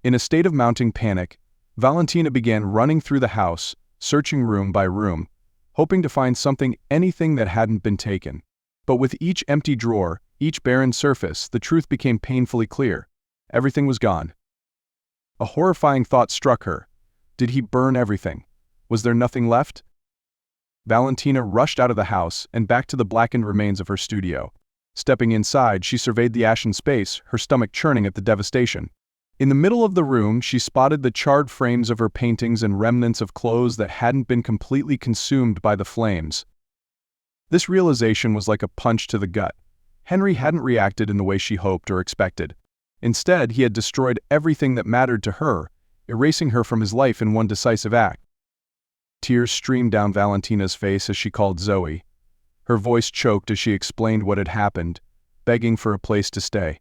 In a state of mounting panic, Valentina began running through the house, searching room by room, hoping to find something, anything that hadn't been taken. But with each empty drawer, each barren surface, the truth became painfully clear. Everything was gone. A horrifying thought struck her. Did he burn everything? Was there nothing left? Valentina rushed out of the house and back to the blackened remains of her studio. Stepping inside, she surveyed the ashen space, her stomach churning at the devastation. In the middle of the room, she spotted the charred frames of her paintings and remnants of clothes that hadn't been completely consumed by the flames. This realization was like a punch to the gut. Henry hadn't reacted in the way she hoped or expected. Instead, he had destroyed everything that mattered to her, erasing her from his life in one decisive act. Tears streamed down Valentina's face as she called Zoe. Her voice choked as she explained what had happened, begging for a place to stay.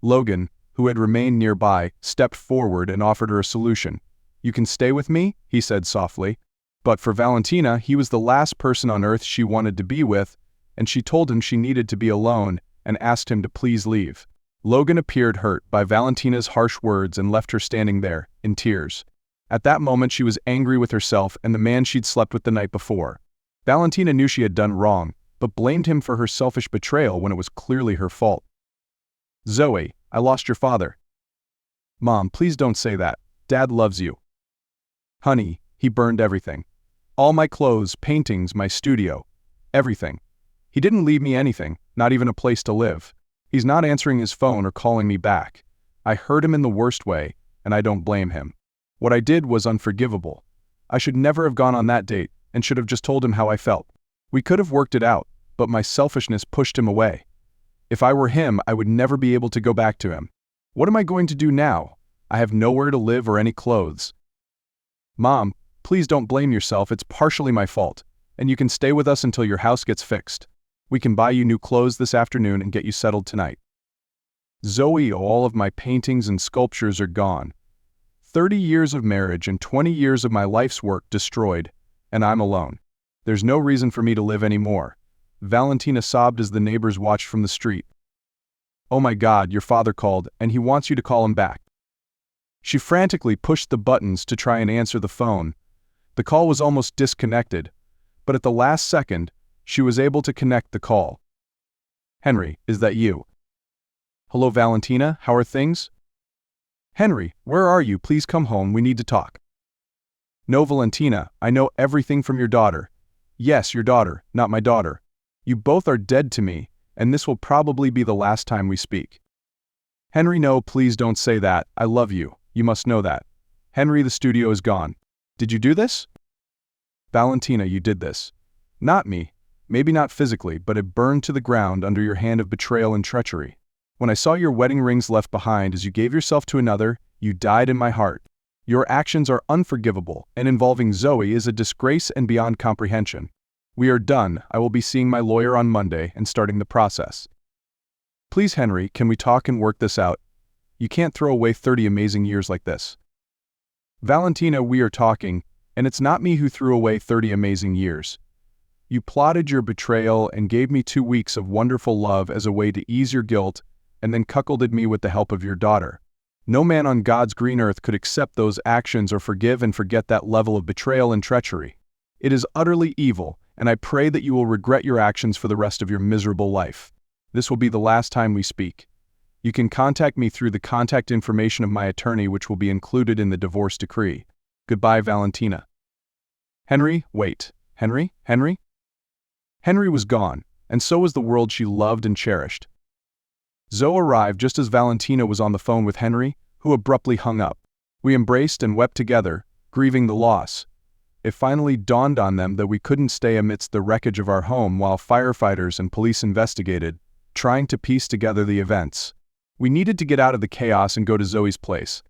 Logan, who had remained nearby, stepped forward and offered her a solution. "You can stay with me," he said softly. But for Valentina, he was the last person on earth she wanted to be with, and she told him she needed to be alone and asked him to please leave. Logan appeared hurt by Valentina's harsh words and left her standing there, in tears. At that moment, she was angry with herself and the man she'd slept with the night before. Valentina knew she had done wrong, but blamed him for her selfish betrayal when it was clearly her fault. "Zoe, I lost your father." "Mom, please don't say that. Dad loves you." "Honey, he burned everything. All my clothes, paintings, my studio. Everything. He didn't leave me anything, not even a place to live. He's not answering his phone or calling me back. I hurt him in the worst way, and I don't blame him. What I did was unforgivable. I should never have gone on that date and should have just told him how I felt. We could have worked it out, but my selfishness pushed him away. If I were him, I would never be able to go back to him. What am I going to do now? I have nowhere to live or any clothes." "Mom, please don't blame yourself. It's partially my fault, and you can stay with us until your house gets fixed. We can buy you new clothes this afternoon and get you settled tonight." "Zoe, all of my paintings and sculptures are gone. 30 years of marriage and 20 years of my life's work destroyed, and I'm alone. There's no reason for me to live anymore." Valentina sobbed as the neighbors watched from the street. "Oh my God, your father called, and he wants you to call him back." She frantically pushed the buttons to try and answer the phone. The call was almost disconnected, but at the last second, she was able to connect the call. Henry, is that you? Hello, Valentina, how are things? Henry, where are you? Please come home, we need to talk. No, Valentina, I know everything from your daughter. Yes, your daughter, not my daughter. You both are dead to me, and this will probably be the last time we speak. Henry, no, please don't say that. I love you. You must know that. Henry, the studio is gone. Did you do this? Valentina, you did this. Not me. Maybe not physically, but it burned to the ground under your hand of betrayal and treachery. When I saw your wedding rings left behind as you gave yourself to another, you died in my heart. Your actions are unforgivable, and involving Zoe is a disgrace and beyond comprehension. We are done. I will be seeing my lawyer on Monday and starting the process. Please, Henry, can we talk and work this out? You can't throw away 30 amazing years like this. Valentina, we are talking, and it's not me who threw away 30 amazing years. You plotted your betrayal and gave me 2 weeks of wonderful love as a way to ease your guilt, and then cuckolded me with the help of your daughter. No man on God's green earth could accept those actions or forgive and forget that level of betrayal and treachery. It is utterly evil, and I pray that you will regret your actions for the rest of your miserable life. This will be the last time we speak. You can contact me through the contact information of my attorney, which will be included in the divorce decree. Goodbye, Valentina. Henry, wait. Henry? Henry was gone, and so was the world she loved and cherished. Zoe arrived just as Valentina was on the phone with Henry, who abruptly hung up. We embraced and wept together, grieving the loss. It finally dawned on them that we couldn't stay amidst the wreckage of our home while firefighters and police investigated, trying to piece together the events. We needed to get out of the chaos and go to Zoe's place.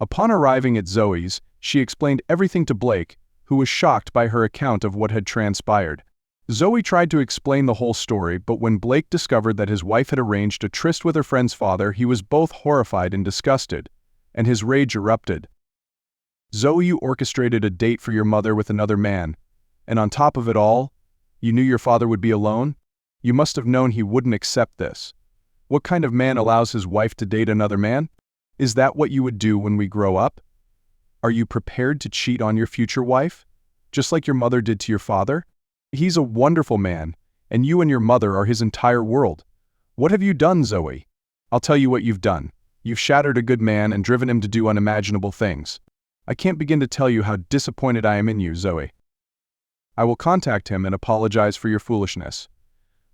Upon arriving at Zoe's, she explained everything to Blake, who was shocked by her account of what had transpired. Zoe tried to explain the whole story, but when Blake discovered that his wife had arranged a tryst with her friend's father, he was both horrified and disgusted, and his rage erupted. Zoe, you orchestrated a date for your mother with another man, and on top of it all, you knew your father would be alone? You must have known he wouldn't accept this. What kind of man allows his wife to date another man? Is that what you would do when we grow up? Are you prepared to cheat on your future wife, just like your mother did to your father? He's a wonderful man, and you and your mother are his entire world. What have you done, Zoe? I'll tell you what you've done. You've shattered a good man and driven him to do unimaginable things. I can't begin to tell you how disappointed I am in you, Zoe. I will contact him and apologize for your foolishness.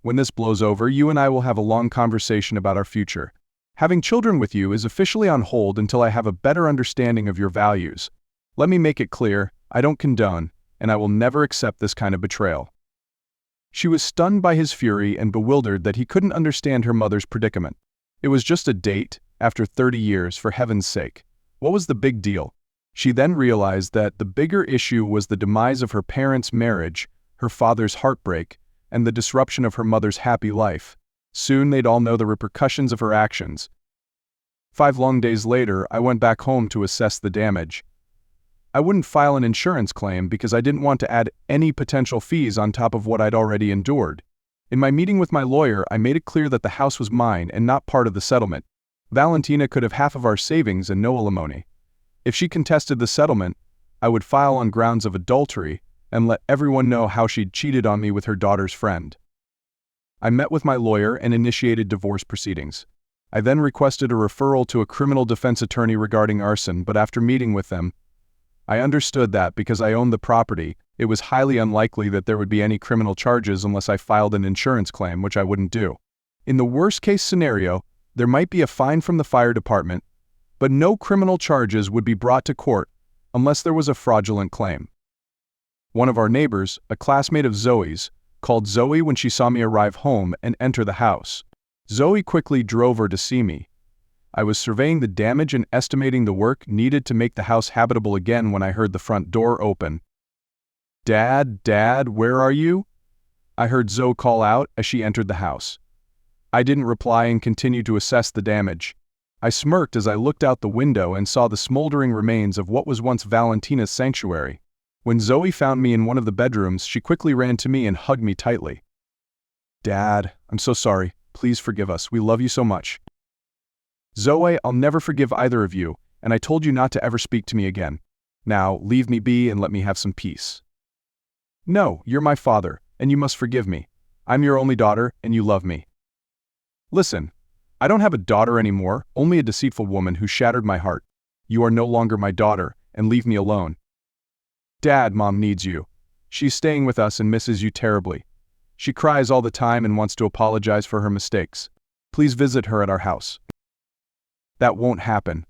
When this blows over, you and I will have a long conversation about our future. Having children with you is officially on hold until I have a better understanding of your values. Let me make it clear, I don't condone, and I will never accept this kind of betrayal. She was stunned by his fury and bewildered that he couldn't understand her mother's predicament. It was just a date, after 30 years, for heaven's sake. What was the big deal? She then realized that the bigger issue was the demise of her parents' marriage, her father's heartbreak, and the disruption of her mother's happy life. Soon they'd all know the repercussions of her actions. 5 long days later, I went back home to assess the damage. I wouldn't file an insurance claim because I didn't want to add any potential fees on top of what I'd already endured. In my meeting with my lawyer, I made it clear that the house was mine and not part of the settlement. Valentina could have half of our savings and no alimony. If she contested the settlement, I would file on grounds of adultery and let everyone know how she'd cheated on me with her daughter's friend. I met with my lawyer and initiated divorce proceedings. I then requested a referral to a criminal defense attorney regarding arson, but after meeting with them, I understood that because I owned the property, it was highly unlikely that there would be any criminal charges unless I filed an insurance claim, which I wouldn't do. In the worst-case scenario, there might be a fine from the fire department, but no criminal charges would be brought to court unless there was a fraudulent claim. One of our neighbors, a classmate of Zoe's, called Zoe when she saw me arrive home and enter the house. Zoe quickly drove her to see me. I was surveying the damage and estimating the work needed to make the house habitable again when I heard the front door open. "Dad, where are you?" I heard Zoe call out as she entered the house. I didn't reply and continued to assess the damage. I smirked as I looked out the window and saw the smoldering remains of what was once Valentina's sanctuary. When Zoe found me in one of the bedrooms, she quickly ran to me and hugged me tightly. "Dad, I'm so sorry. Please forgive us. We love you so much." "Zoe, I'll never forgive either of you, and I told you not to ever speak to me again. Now, leave me be and let me have some peace." "No, you're my father, and you must forgive me. I'm your only daughter, and you love me. Listen, I don't have a daughter anymore, only a deceitful woman who shattered my heart. You are no longer my daughter, and leave me alone. Dad, Mom needs you. She's staying with us and misses you terribly. She cries all the time and wants to apologize for her mistakes. Please visit her at our house. That won't happen.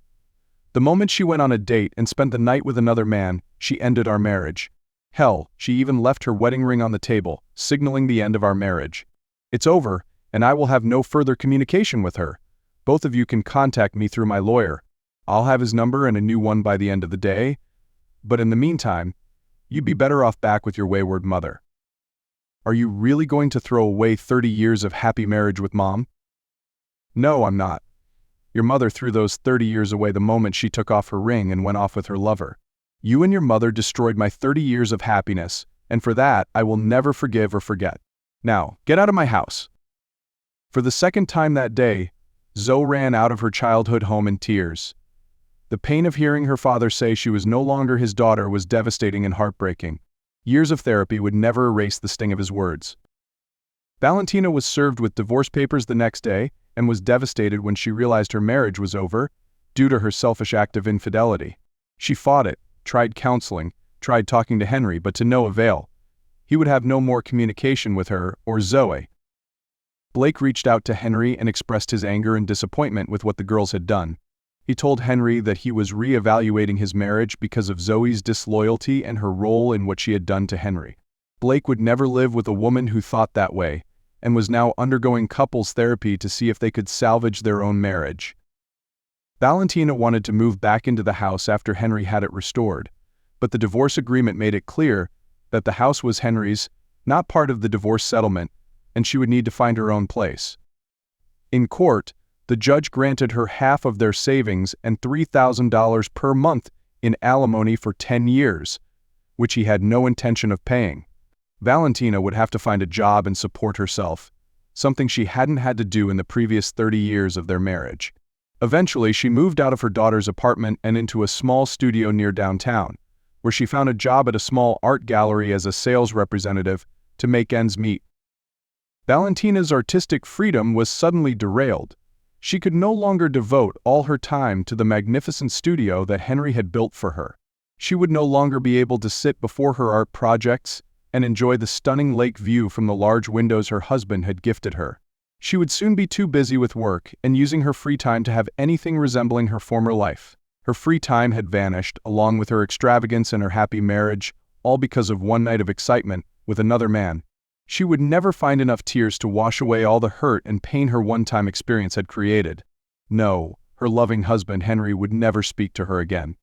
The moment she went on a date and spent the night with another man, she ended our marriage. Hell, she even left her wedding ring on the table, signaling the end of our marriage. It's over, and I will have no further communication with her. Both of you can contact me through my lawyer. I'll have his number and a new one by the end of the day. But in the meantime, you'd be better off back with your wayward mother. Are you really going to throw away 30 years of happy marriage with Mom? No, I'm not. Your mother threw those 30 years away the moment she took off her ring and went off with her lover. You and your mother destroyed my 30 years of happiness, and for that I will never forgive or forget. Now, get out of my house. For the second time that day, Zoe ran out of her childhood home in tears. The pain of hearing her father say she was no longer his daughter was devastating and heartbreaking. Years of therapy would never erase the sting of his words. Valentina was served with divorce papers the next day and was devastated when she realized her marriage was over due to her selfish act of infidelity. She fought it, tried counseling, tried talking to Henry, but to no avail. He would have no more communication with her or Zoe. Blake reached out to Henry and expressed his anger and disappointment with what the girls had done. He told Henry that he was re-evaluating his marriage because of Zoe's disloyalty and her role in what she had done to Henry. Blake would never live with a woman who thought that way, and was now undergoing couples therapy to see if they could salvage their own marriage. Valentina wanted to move back into the house after Henry had it restored, but the divorce agreement made it clear that the house was Henry's, not part of the divorce settlement, and she would need to find her own place. In court, the judge granted her half of their savings and $3,000 per month in alimony for 10 years, which he had no intention of paying. Valentina would have to find a job and support herself, something she hadn't had to do in the previous 30 years of their marriage. Eventually, she moved out of her daughter's apartment and into a small studio near downtown, where she found a job at a small art gallery as a sales representative to make ends meet. Valentina's artistic freedom was suddenly derailed. She could no longer devote all her time to the magnificent studio that Henry had built for her. She would no longer be able to sit before her art projects and enjoy the stunning lake view from the large windows her husband had gifted her. She would soon be too busy with work and using her free time to have anything resembling her former life. Her free time had vanished, along with her extravagance and her happy marriage, all because of one night of excitement with another man. She would never find enough tears to wash away all the hurt and pain her one-time experience had created. No, her loving husband Henry would never speak to her again.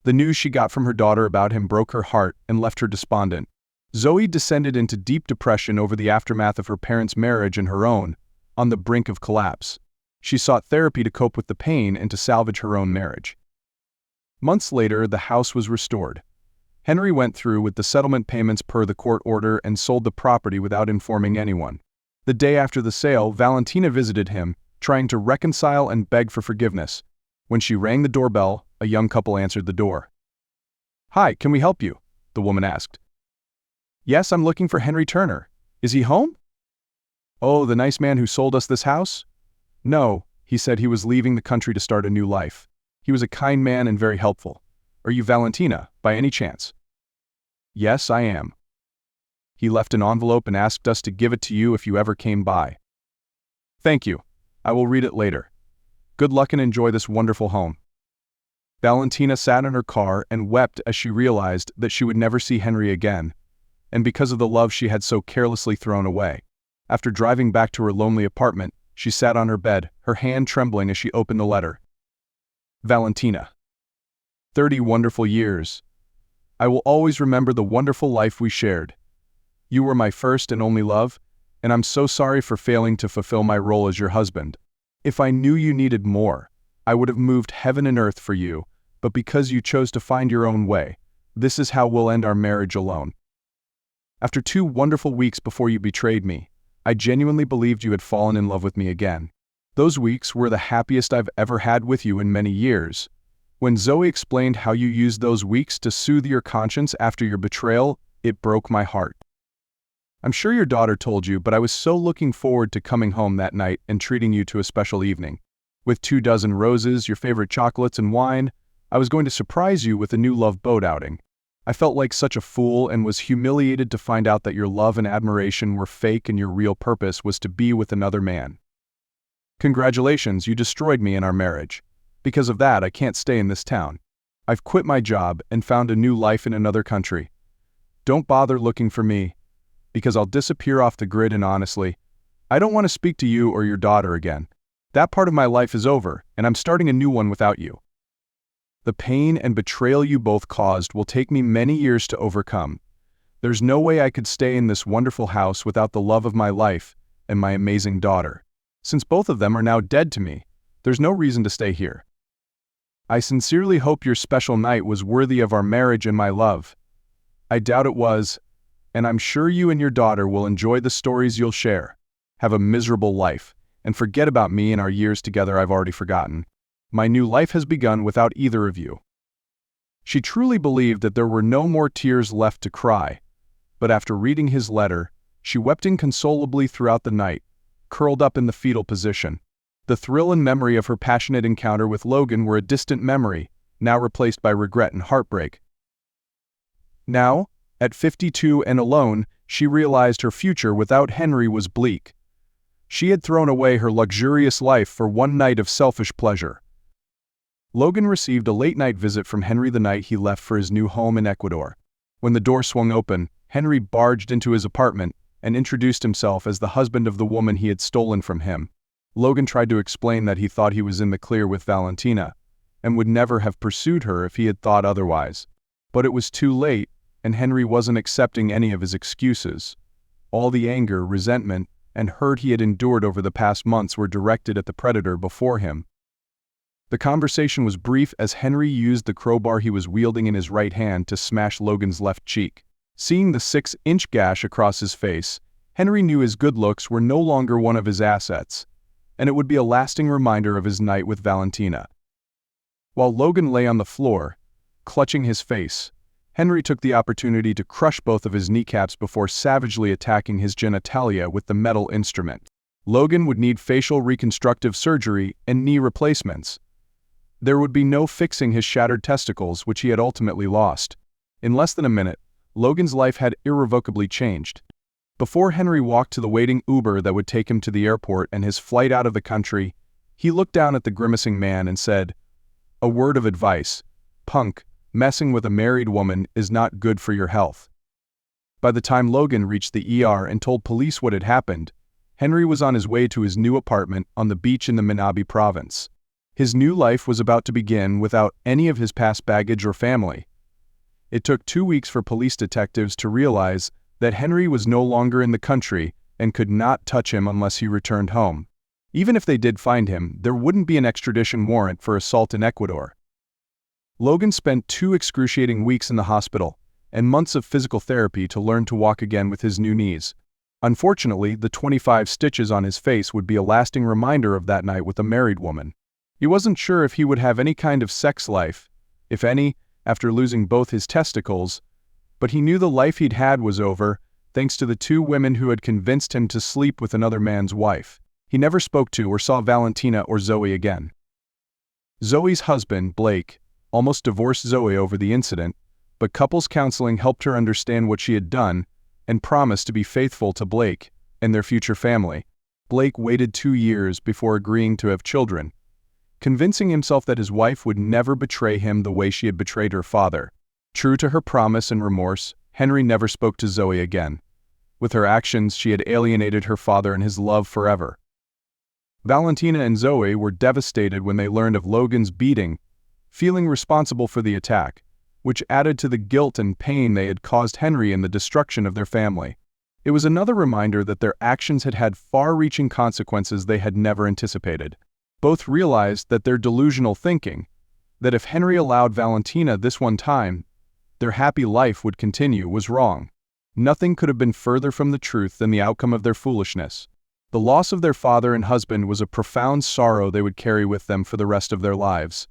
The news she got from her daughter about him broke her heart and left her despondent. Zoe descended into deep depression over the aftermath of her parents' marriage and her own, on the brink of collapse. She sought therapy to cope with the pain and to salvage her own marriage. Months later, the house was restored. Henry went through with the settlement payments per the court order and sold the property without informing anyone. The day after the sale, Valentina visited him, trying to reconcile and beg for forgiveness. When she rang the doorbell, a young couple answered the door. "Hi, can we help you?" the woman asked. "Yes, I'm looking for Henry Turner. Is he home?" "Oh, the nice man who sold us this house?" "No, he said he was leaving the country to start a new life. He was a kind man and very helpful. Are you Valentina, by any chance?" "Yes, I am. He left an envelope and asked us to give it to you if you ever came by." "Thank you. I will read it later. Good luck and enjoy this wonderful home." Valentina sat in her car and wept as she realized that she would never see Henry again, and because of the love she had so carelessly thrown away. After driving back to her lonely apartment, she sat on her bed, her hand trembling as she opened the letter. Valentina. 30 wonderful years. I will always remember the wonderful life we shared. You were my first and only love, and I'm so sorry for failing to fulfill my role as your husband. If I knew you needed more, I would have moved heaven and earth for you, but because you chose to find your own way, this is how we'll end our marriage alone. After 2 wonderful weeks before you betrayed me, I genuinely believed you had fallen in love with me again. Those weeks were the happiest I've ever had with you in many years. When Zoe explained how you used those weeks to soothe your conscience after your betrayal, it broke my heart. I'm sure your daughter told you, but I was so looking forward to coming home that night and treating you to a special evening. With 24 roses, your favorite chocolates, and wine, I was going to surprise you with a new love boat outing. I felt like such a fool and was humiliated to find out that your love and admiration were fake and your real purpose was to be with another man. Congratulations, you destroyed me in our marriage. Because of that, I can't stay in this town. I've quit my job and found a new life in another country. Don't bother looking for me, because I'll disappear off the grid, and honestly, I don't want to speak to you or your daughter again. That part of my life is over, and I'm starting a new one without you. The pain and betrayal you both caused will take me many years to overcome. There's no way I could stay in this wonderful house without the love of my life and my amazing daughter. Since both of them are now dead to me, there's no reason to stay here. I sincerely hope your special night was worthy of our marriage and my love. I doubt it was, and I'm sure you and your daughter will enjoy the stories you'll share. Have a miserable life, and forget about me and our years together I've already forgotten. My new life has begun without either of you. She truly believed that there were no more tears left to cry, but after reading his letter, she wept inconsolably throughout the night, curled up in the fetal position. The thrill and memory of her passionate encounter with Logan were a distant memory, now replaced by regret and heartbreak. Now, at 52 and alone, she realized her future without Henry was bleak. She had thrown away her luxurious life for one night of selfish pleasure. Logan received a late-night visit from Henry the night he left for his new home in Ecuador. When the door swung open, Henry barged into his apartment and introduced himself as the husband of the woman he had stolen from him. Logan tried to explain that he thought he was in the clear with Valentina, and would never have pursued her if he had thought otherwise. But it was too late, and Henry wasn't accepting any of his excuses. All the anger, resentment, and hurt he had endured over the past months were directed at the predator before him. The conversation was brief as Henry used the crowbar he was wielding in his right hand to smash Logan's left cheek. Seeing the 6-inch gash across his face, Henry knew his good looks were no longer one of his assets, and it would be a lasting reminder of his night with Valentina. While Logan lay on the floor, clutching his face, Henry took the opportunity to crush both of his kneecaps before savagely attacking his genitalia with the metal instrument. Logan would need facial reconstructive surgery and knee replacements. There would be no fixing his shattered testicles, which he had ultimately lost. In less than a minute, Logan's life had irrevocably changed. Before Henry walked to the waiting Uber that would take him to the airport and his flight out of the country, he looked down at the grimacing man and said, "A word of advice, punk, messing with a married woman is not good for your health." By the time Logan reached the ER and told police what had happened, Henry was on his way to his new apartment on the beach in the Manabi province. His new life was about to begin without any of his past baggage or family. It took 2 weeks for police detectives to realize that Henry was no longer in the country and could not touch him unless he returned home. Even if they did find him, there wouldn't be an extradition warrant for assault in Ecuador. Logan spent 2 excruciating weeks in the hospital and months of physical therapy to learn to walk again with his new knees. Unfortunately, the 25 stitches on his face would be a lasting reminder of that night with a married woman. He wasn't sure if he would have any kind of sex life, if any, after losing both his testicles, but he knew the life he'd had was over, thanks to the 2 women who had convinced him to sleep with another man's wife. He never spoke to or saw Valentina or Zoe again. Zoe's husband, Blake, almost divorced Zoe over the incident, but couples counseling helped her understand what she had done and promised to be faithful to Blake and their future family. Blake waited 2 years before agreeing to have children, convincing himself that his wife would never betray him the way she had betrayed her father. True to her promise and remorse, Henry never spoke to Zoe again. With her actions, she had alienated her father and his love forever. Valentina and Zoe were devastated when they learned of Logan's beating, feeling responsible for the attack, which added to the guilt and pain they had caused Henry in the destruction of their family. It was another reminder that their actions had had far-reaching consequences they had never anticipated. Both realized that their delusional thinking, that if Henry allowed Valentina this one time, their happy life would continue, was wrong. Nothing could have been further from the truth than the outcome of their foolishness. The loss of their father and husband was a profound sorrow they would carry with them for the rest of their lives.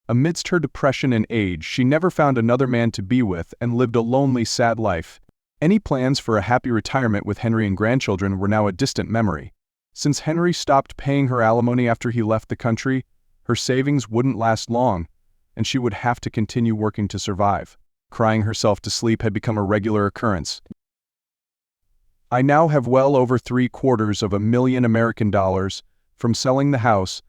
Amidst her depression and age, she never found another man to be with and lived a lonely, sad life. Any plans for a happy retirement with Henry and grandchildren were now a distant memory. Since Henry stopped paying her alimony after he left the country, her savings wouldn't last long, and she would have to continue working to survive. Crying herself to sleep had become a regular occurrence. I now have well over $750,000 American dollars from selling the house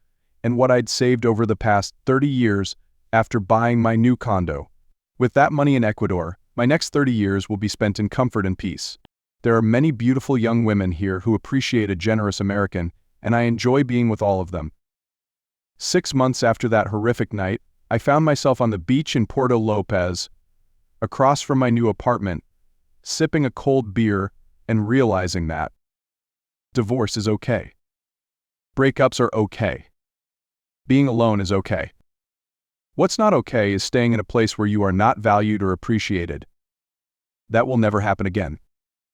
and what I'd saved over the past 30 years after buying my new condo. With that money in Ecuador, my next 30 years will be spent in comfort and peace. There are many beautiful young women here who appreciate a generous American, and I enjoy being with all of them. 6 months after that horrific night, I found myself on the beach in Puerto Lopez, across from my new apartment, sipping a cold beer and realizing that divorce is okay. Breakups are okay. Being alone is okay. What's not okay is staying in a place where you are not valued or appreciated. That will never happen again.